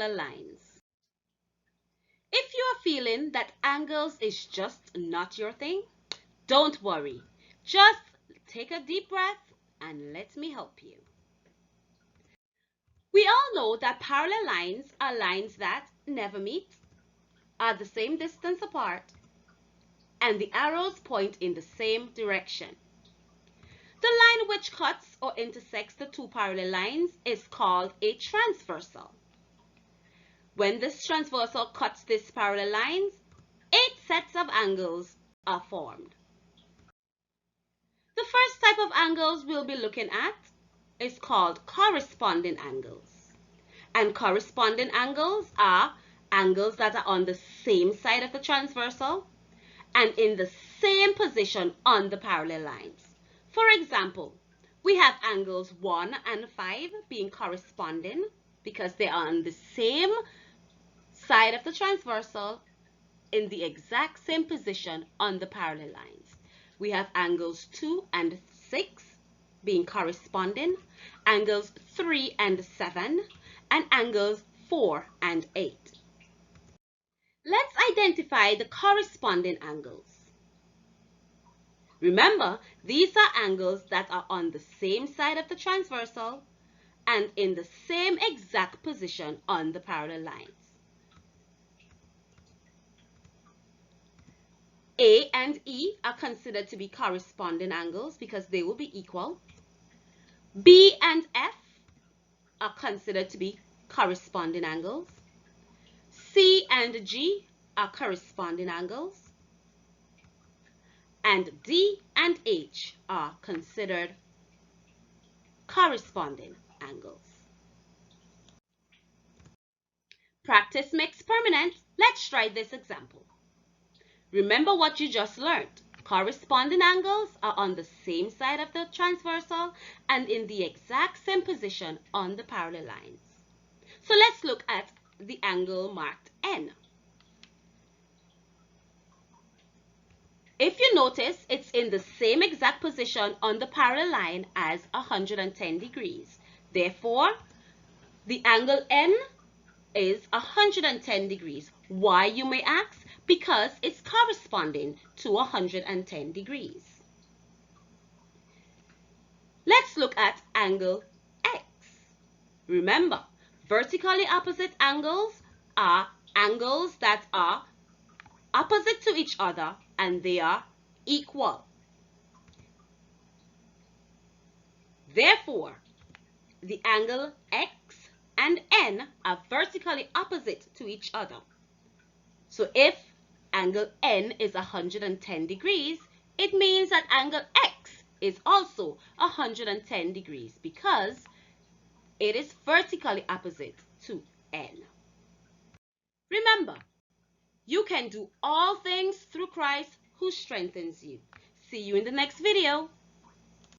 parallel lines. If you are feeling that angles is just not your thing, don't worry. Just take a deep breath and let me help you. We all know that parallel lines are lines that never meet, are the same distance apart, and the arrows point in the same direction. The line which cuts or intersects the two parallel lines is called a transversal. When this transversal cuts these parallel lines, 8 sets of angles are formed. The first type of angles we'll be looking at is called corresponding angles. And corresponding angles are angles that are on the same side of the transversal and in the same position on the parallel lines. For example, we have angles 1 and 5 being corresponding because they are on the same side of the transversal in the exact same position on the parallel lines. We have angles 2 and 6 being corresponding, angles 3 and 7, and angles 4 and 8. Let's identify the corresponding angles. Remember, these are angles that are on the same side of the transversal and in the same exact position on the parallel lines. A and E are considered to be corresponding angles because they will be equal. B and F are considered to be corresponding angles. C and G are corresponding angles. And D and H are considered corresponding angles. Practice makes permanent. Let's try this example. Remember what you just learned. Corresponding angles are on the same side of the transversal and in the exact same position on the parallel lines. So let's look at the angle marked N. If you notice, it's in the same exact position on the parallel line as 110 degrees. Therefore, the angle N is 110 degrees. Why, you may ask? Because it's corresponding to 110 degrees. Let's look at angle X. Remember, vertically opposite angles are angles that are opposite to each other and they are equal. Therefore, the angle X and N are vertically opposite to each other. So if angle N is 110 degrees, it means that angle X is also 110 degrees because it is vertically opposite to N. Remember, you can do all things through Christ who strengthens you. See you in the next video.